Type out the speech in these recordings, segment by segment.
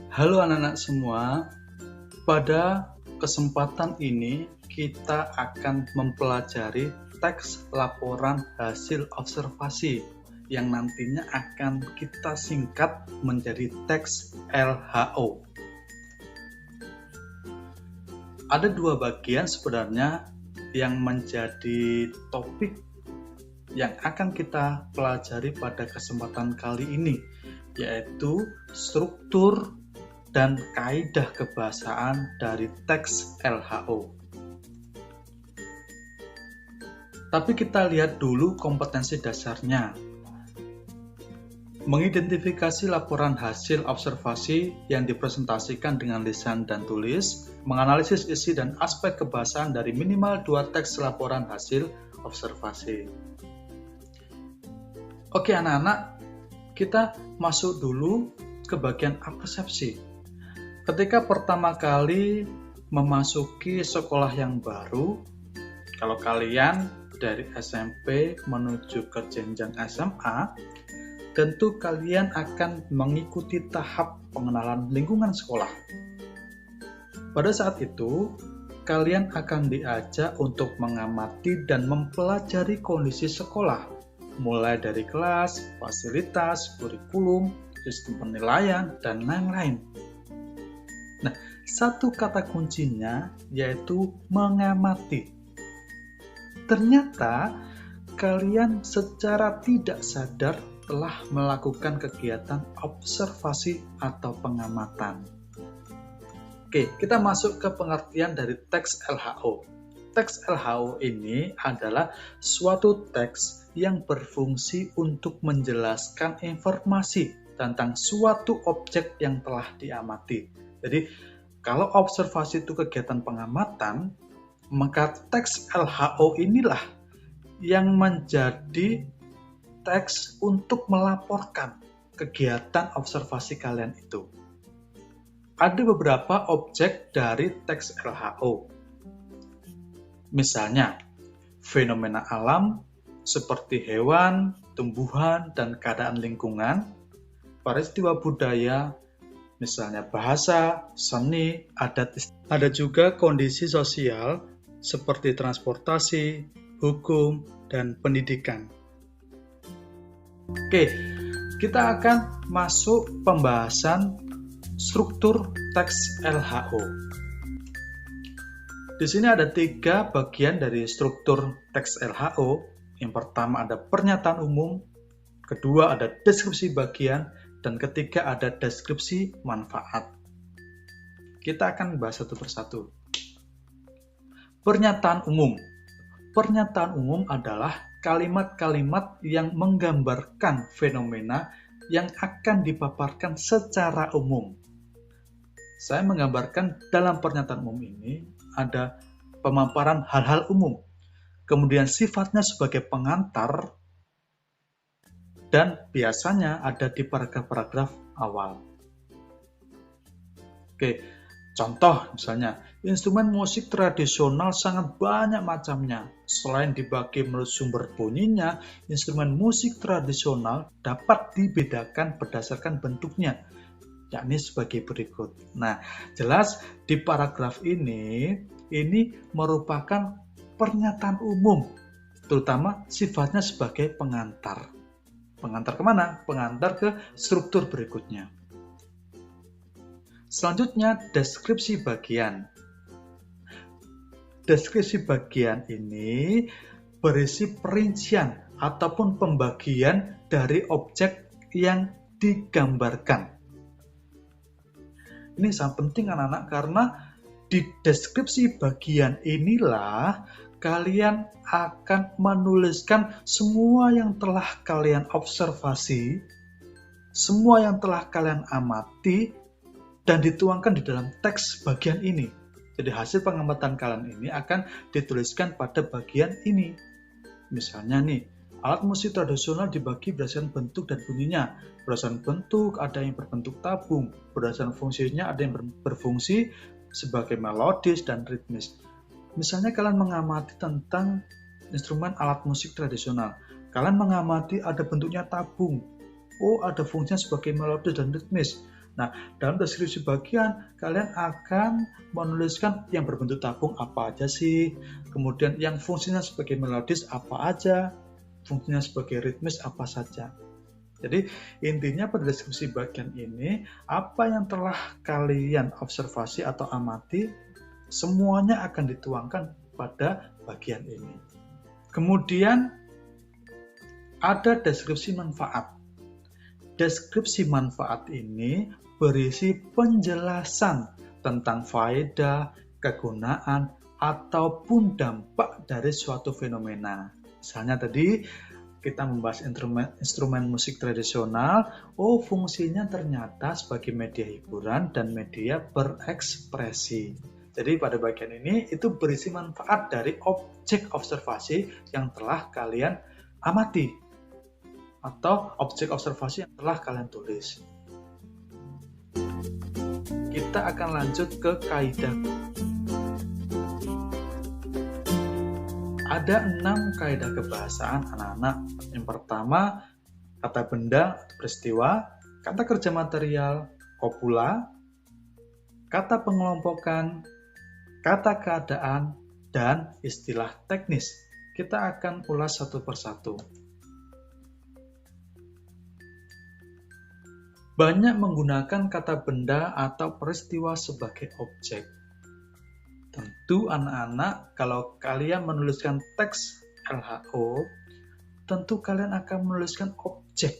Halo anak-anak semua, pada kesempatan ini kita akan mempelajari teks laporan hasil observasi yang nantinya akan kita singkat menjadi teks LHO. Ada dua bagian sebenarnya yang menjadi topik yang akan kita pelajari pada kesempatan kali ini, yaitu struktur dan kaidah kebahasaan dari teks LHO. Tapi kita lihat dulu kompetensi dasarnya. Mengidentifikasi laporan hasil observasi yang dipresentasikan dengan lisan dan tulis, menganalisis isi dan aspek kebahasaan dari minimal 2 teks laporan hasil observasi. Oke anak-anak, kita masuk dulu ke bagian persepsi. Ketika pertama kali memasuki sekolah yang baru, kalau kalian dari SMP menuju ke jenjang SMA, tentu kalian akan mengikuti tahap pengenalan lingkungan sekolah. Pada saat itu, kalian akan diajak untuk mengamati dan mempelajari kondisi sekolah, mulai dari kelas, fasilitas, kurikulum, sistem penilaian, dan lain-lain. Nah, satu kata kuncinya yaitu mengamati. Ternyata kalian secara tidak sadar telah melakukan kegiatan observasi atau pengamatan. Oke, kita masuk ke pengertian dari teks LHO. Teks LHO ini adalah suatu teks yang berfungsi untuk menjelaskan informasi tentang suatu objek yang telah diamati. Jadi, kalau observasi itu kegiatan pengamatan, maka teks LHO inilah yang menjadi teks untuk melaporkan kegiatan observasi kalian itu. Ada beberapa objek dari teks LHO. Misalnya, fenomena alam seperti hewan, tumbuhan, dan keadaan lingkungan, peristiwa budaya, misalnya bahasa, seni, adat, ada juga kondisi sosial seperti transportasi, hukum, dan pendidikan. Oke, kita akan masuk pembahasan struktur teks LHO. Di sini ada 3 bagian dari struktur teks LHO. Yang pertama ada pernyataan umum, kedua ada deskripsi bagian, dan ketiga ada deskripsi manfaat. Kita akan bahas satu persatu. Pernyataan umum. Pernyataan umum adalah kalimat-kalimat yang menggambarkan fenomena yang akan dipaparkan secara umum. Saya menggambarkan dalam pernyataan umum ini ada pemaparan hal-hal umum, kemudian sifatnya sebagai pengantar, dan biasanya ada di paragraf-paragraf awal. Oke, contoh misalnya, instrumen musik tradisional sangat banyak macamnya. Selain dibagi menurut sumber bunyinya, instrumen musik tradisional dapat dibedakan berdasarkan bentuknya, yakni sebagai berikut. Nah, jelas di paragraf ini merupakan pernyataan umum, terutama sifatnya sebagai pengantar. Pengantar kemana? Pengantar ke struktur berikutnya. Selanjutnya, deskripsi bagian. Deskripsi bagian ini berisi perincian ataupun pembagian dari objek yang digambarkan. Ini sangat penting anak-anak karena di deskripsi bagian inilah kalian akan menuliskan semua yang telah kalian observasi, semua yang telah kalian amati, dan dituangkan di dalam teks bagian ini. Jadi hasil pengamatan kalian ini akan dituliskan pada bagian ini. Misalnya nih, alat musik tradisional dibagi berdasarkan bentuk dan bunyinya. Berdasarkan bentuk, ada yang berbentuk tabung. Berdasarkan fungsinya, ada yang berfungsi sebagai melodis dan ritmis. Misalnya kalian mengamati tentang instrumen alat musik tradisional. Kalian mengamati ada bentuknya tabung. Oh, ada fungsinya sebagai melodis dan ritmis. Nah, dalam deskripsi bagian, kalian akan menuliskan yang berbentuk tabung apa aja sih, kemudian yang fungsinya sebagai melodis apa aja, fungsinya sebagai ritmis apa saja. Jadi intinya pada deskripsi bagian ini, apa yang telah kalian observasi atau amati, semuanya akan dituangkan pada bagian ini. Kemudian ada deskripsi manfaat. Deskripsi manfaat ini berisi penjelasan tentang faedah, kegunaan, ataupun dampak dari suatu fenomena. Misalnya tadi kita membahas instrumen musik tradisional, fungsinya ternyata sebagai media hiburan dan media berekspresi. Jadi pada bagian ini itu berisi manfaat dari objek observasi yang telah kalian amati atau objek observasi yang telah kalian tulis. Kita akan lanjut ke kaidah. Ada 6 kaidah kebahasaan anak-anak. Yang pertama, kata benda atau peristiwa, kata kerja material, kopula, kata pengelompokan, kata keadaan, dan istilah teknis. Kita akan ulas satu persatu. Banyak menggunakan kata benda atau peristiwa sebagai objek. Tentu anak-anak, kalau kalian menuliskan teks LHO, tentu kalian akan menuliskan objek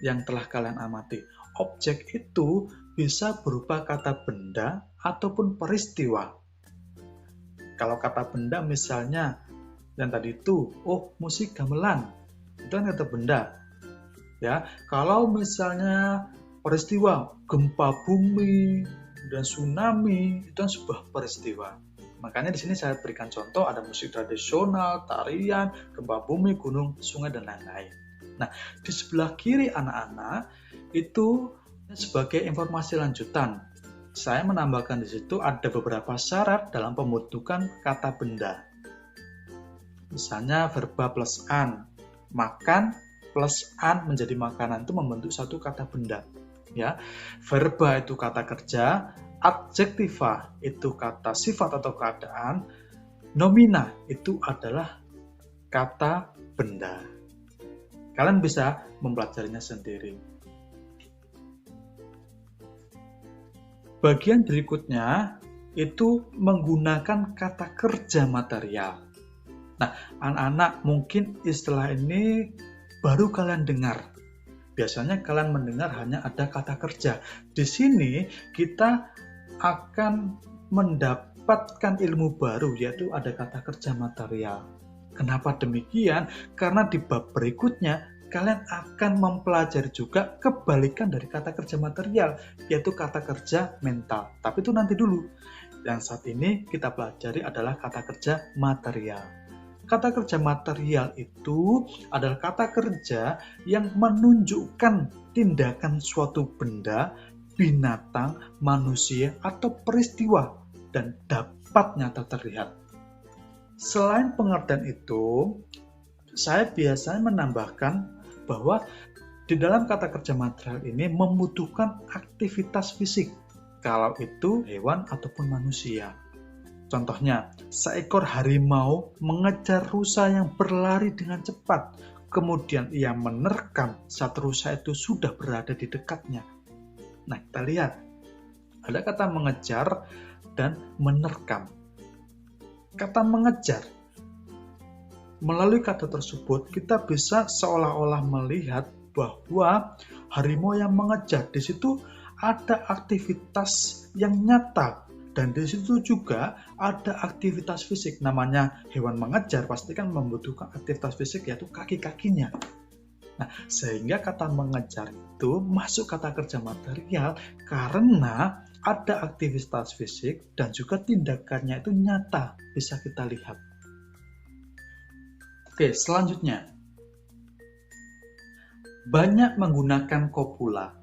yang telah kalian amati. Objek itu bisa berupa kata benda ataupun peristiwa. Kalau kata benda misalnya, yang tadi itu, musik gamelan, itu kan kata benda. Ya, kalau misalnya peristiwa gempa bumi dan tsunami, itu kan sebuah peristiwa. Makanya di sini saya berikan contoh, ada musik tradisional, tarian, gempa bumi, gunung, sungai, dan lain-lain. Nah, di sebelah kiri anak-anak itu sebagai informasi lanjutan. Saya menambahkan di situ ada beberapa syarat dalam pembentukan kata benda. Misalnya verba plus an, makan plus an menjadi makanan, itu membentuk satu kata benda. Ya, verba itu kata kerja, adjektiva itu kata sifat atau keadaan, nomina itu adalah kata benda. Kalian bisa mempelajarinya sendiri. Bagian berikutnya itu menggunakan kata kerja material. Nah, anak-anak mungkin istilah ini baru kalian dengar. Biasanya kalian mendengar hanya ada kata kerja. Di sini kita akan mendapatkan ilmu baru, yaitu ada kata kerja material. Kenapa demikian? Karena di bab berikutnya kalian akan mempelajari juga kebalikan dari kata kerja material, yaitu kata kerja mental. Tapi itu nanti dulu. Yang saat ini kita pelajari adalah kata kerja material. Kata kerja material itu adalah kata kerja yang menunjukkan tindakan suatu benda, binatang, manusia, atau peristiwa dan dapat nyata terlihat. Selain pengertian itu, saya biasanya menambahkan bahwa di dalam kata kerja material ini membutuhkan aktivitas fisik, kalau itu hewan ataupun manusia. Contohnya, seekor harimau mengejar rusa yang berlari dengan cepat. Kemudian ia menerkam saat rusa itu sudah berada di dekatnya. Nah, kita lihat. Ada kata mengejar dan menerkam. Kata mengejar. Melalui kata tersebut, kita bisa seolah-olah melihat bahwa harimau yang mengejar. Di situ ada aktivitas yang nyata. Dan di situ juga ada aktivitas fisik, namanya hewan mengejar, pasti kan membutuhkan aktivitas fisik, yaitu kaki-kakinya. Nah, sehingga kata mengejar itu masuk kata kerja material karena ada aktivitas fisik dan juga tindakannya itu nyata, bisa kita lihat. Oke, selanjutnya. Banyak menggunakan kopula.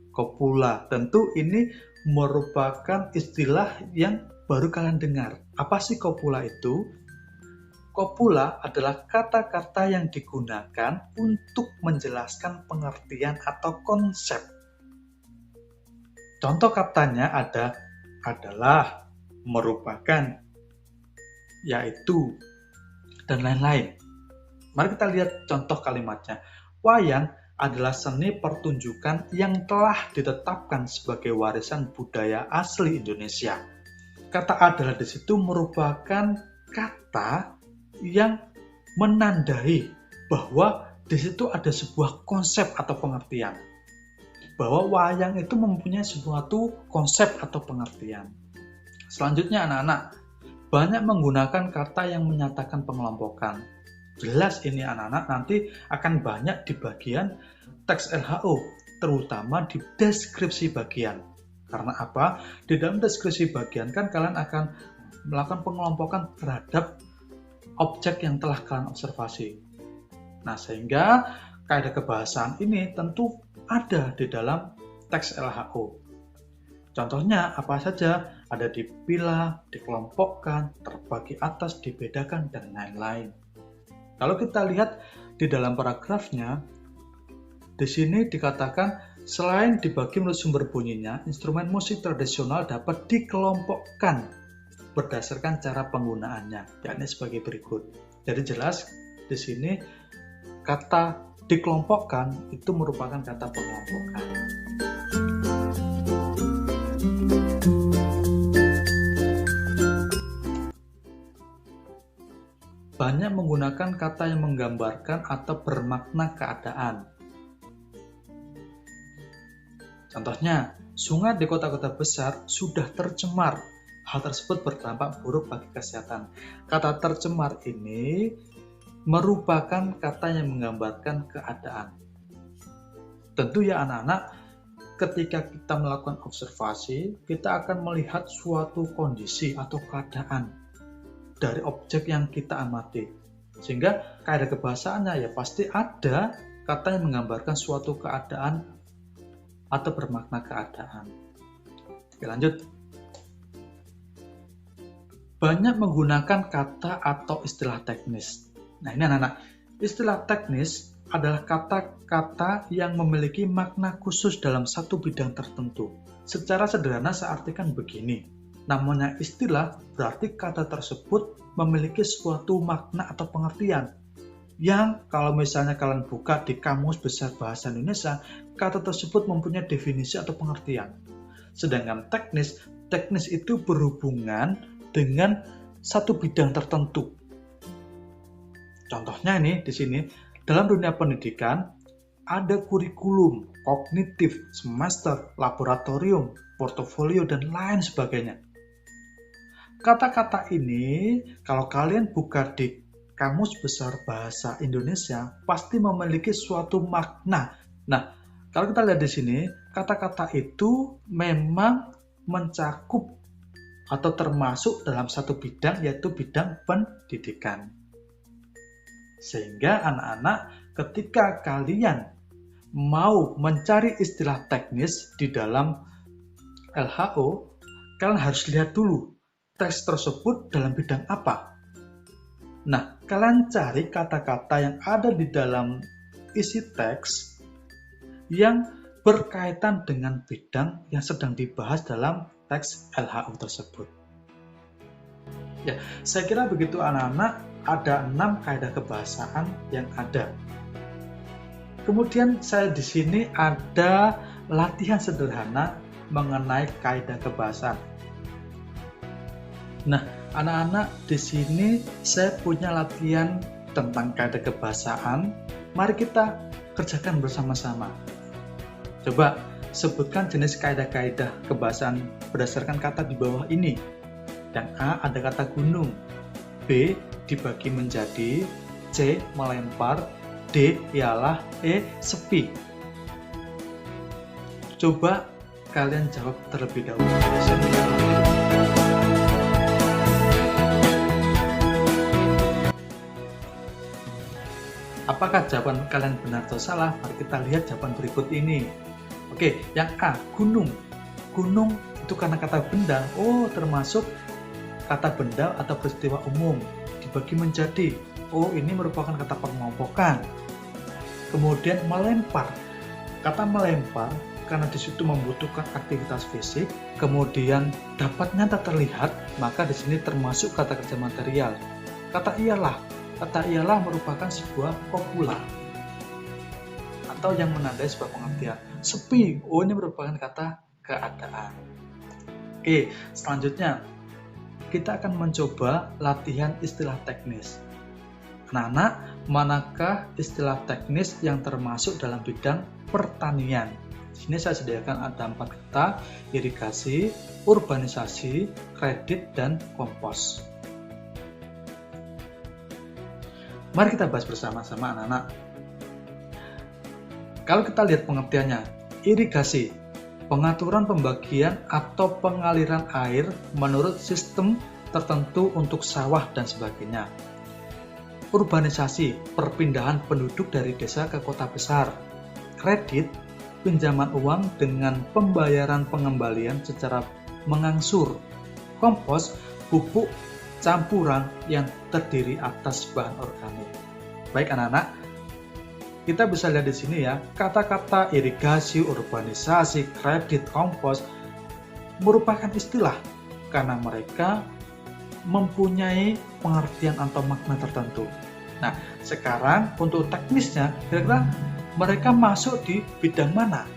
Kopula, tentu ini merupakan istilah yang baru kalian dengar. Apa sih kopula itu? Kopula adalah kata-kata yang digunakan untuk menjelaskan pengertian atau konsep. Contoh katanya adalah, merupakan, yaitu, dan lain-lain. Mari kita lihat contoh kalimatnya. Wayang adalah seni pertunjukan yang telah ditetapkan sebagai warisan budaya asli Indonesia. Kata adalah di situ merupakan kata yang menandai bahwa di situ ada sebuah konsep atau pengertian. Bahwa wayang itu mempunyai suatu konsep atau pengertian. Selanjutnya anak-anak, banyak menggunakan kata yang menyatakan pengelompokan. Jelas ini anak-anak nanti akan banyak di bagian teks LHO, terutama di deskripsi bagian. Karena apa? Di dalam deskripsi bagian kan kalian akan melakukan pengelompokan terhadap objek yang telah kalian observasi. Nah, sehingga kaidah kebahasaan ini tentu ada di dalam teks LHO. Contohnya apa saja? Ada dipilah, dikelompokkan, terbagi atas, dibedakan, dan lain-lain. Kalau kita lihat di dalam paragrafnya, di sini dikatakan selain dibagi menurut sumber bunyinya, instrumen musik tradisional dapat dikelompokkan berdasarkan cara penggunaannya, yakni sebagai berikut. Jadi jelas di sini kata dikelompokkan itu merupakan kata pengelompokan. Banyak menggunakan kata yang menggambarkan atau bermakna keadaan. Contohnya, sungai di kota-kota besar sudah tercemar. Hal tersebut berdampak buruk bagi kesehatan. Kata tercemar ini merupakan kata yang menggambarkan keadaan. Tentu ya anak-anak, ketika kita melakukan observasi, kita akan melihat suatu kondisi atau keadaan dari objek yang kita amati. Sehingga kaidah kebahasaannya ya pasti ada kata yang menggambarkan suatu keadaan atau bermakna keadaan. Oke, lanjut. Banyak menggunakan kata atau istilah teknis. Nah, ini anak-anak. Istilah teknis adalah kata-kata yang memiliki makna khusus dalam satu bidang tertentu. Secara sederhana saya artikan begini. Namanya istilah berarti kata tersebut memiliki suatu makna atau pengertian yang kalau misalnya kalian buka di Kamus Besar Bahasa Indonesia, kata tersebut mempunyai definisi atau pengertian. Sedangkan teknis itu berhubungan dengan satu bidang tertentu. Contohnya ini di sini, dalam dunia pendidikan ada kurikulum, kognitif, semester, laboratorium, portofolio, dan lain sebagainya. Kata-kata ini, kalau kalian buka di Kamus Besar Bahasa Indonesia, pasti memiliki suatu makna. Nah, kalau kita lihat di sini, kata-kata itu memang mencakup atau termasuk dalam satu bidang, yaitu bidang pendidikan. Sehingga anak-anak, ketika kalian mau mencari istilah teknis di dalam LHO, kalian harus lihat dulu teks tersebut dalam bidang apa. Nah, kalian cari kata-kata yang ada di dalam isi teks yang berkaitan dengan bidang yang sedang dibahas dalam teks LHO tersebut. Ya, saya kira begitu anak-anak, ada 6 kaidah kebahasaan yang ada. Kemudian saya di sini ada latihan sederhana mengenai kaidah kebahasaan. Nah, anak-anak, di sini saya punya latihan tentang kaidah kebahasaan. Mari kita kerjakan bersama-sama. Coba sebutkan jenis kaidah-kaidah kebahasaan berdasarkan kata di bawah ini. Yang A ada kata gunung, B dibagi menjadi, C melempar, D ialah, E sepi. Coba kalian jawab terlebih dahulu. Apakah jawaban kalian benar atau salah? Mari kita lihat jawaban berikut ini. Oke, yang A, gunung. Gunung itu karena kata benda. Oh, termasuk kata benda atau peristiwa umum. Dibagi menjadi. Oh, ini merupakan kata pengelompokan. Kemudian melempar. Kata melempar karena di situ membutuhkan aktivitas fisik, kemudian dapat nyata terlihat, maka di sini termasuk kata kerja material. Kata ialah merupakan sebuah kopula atau yang menandai sebuah pengertian. Sepi, ini merupakan kata keadaan. Oke, selanjutnya kita akan mencoba latihan istilah teknis. Anak-anak, manakah istilah teknis yang termasuk dalam bidang pertanian? Di sini saya sediakan ada 4 kata: irigasi, urbanisasi, kredit, dan kompos. Mari kita bahas bersama-sama anak-anak. Kalau kita lihat pengertiannya, irigasi, pengaturan pembagian atau pengaliran air menurut sistem tertentu untuk sawah dan sebagainya. Urbanisasi, perpindahan penduduk dari desa ke kota besar. Kredit, pinjaman uang dengan pembayaran pengembalian secara mengangsur. Kompos, pupuk campuran yang terdiri atas bahan organik. Baik anak-anak, kita bisa lihat di sini ya, kata-kata irigasi, urbanisasi, kredit, kompos merupakan istilah karena mereka mempunyai pengertian atau makna tertentu. Nah, sekarang untuk teknisnya, kira-kira mereka masuk di bidang mana?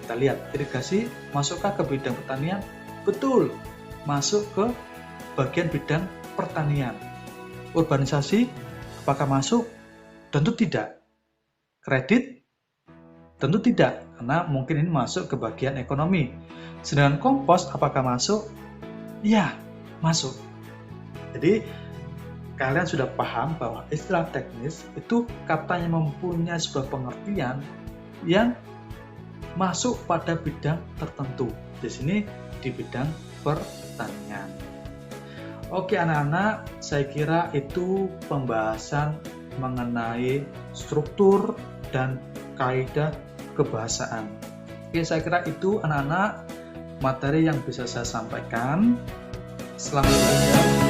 Kita lihat, irigasi masukkah ke bidang pertanian? Betul, masuk ke bagian bidang pertanian. Urbanisasi, apakah masuk? Tentu tidak. Kredit? Tentu tidak, karena mungkin ini masuk ke bagian ekonomi. Sedangkan kompos, apakah masuk? Ya, masuk. Jadi, kalian sudah paham bahwa istilah teknis itu katanya mempunyai sebuah pengertian yang masuk pada bidang tertentu. Di sini di bidang pertanian. Oke anak-anak, saya kira itu pembahasan mengenai struktur dan kaidah kebahasaan. Oke, saya kira itu anak-anak materi yang bisa saya sampaikan. Selanjutnya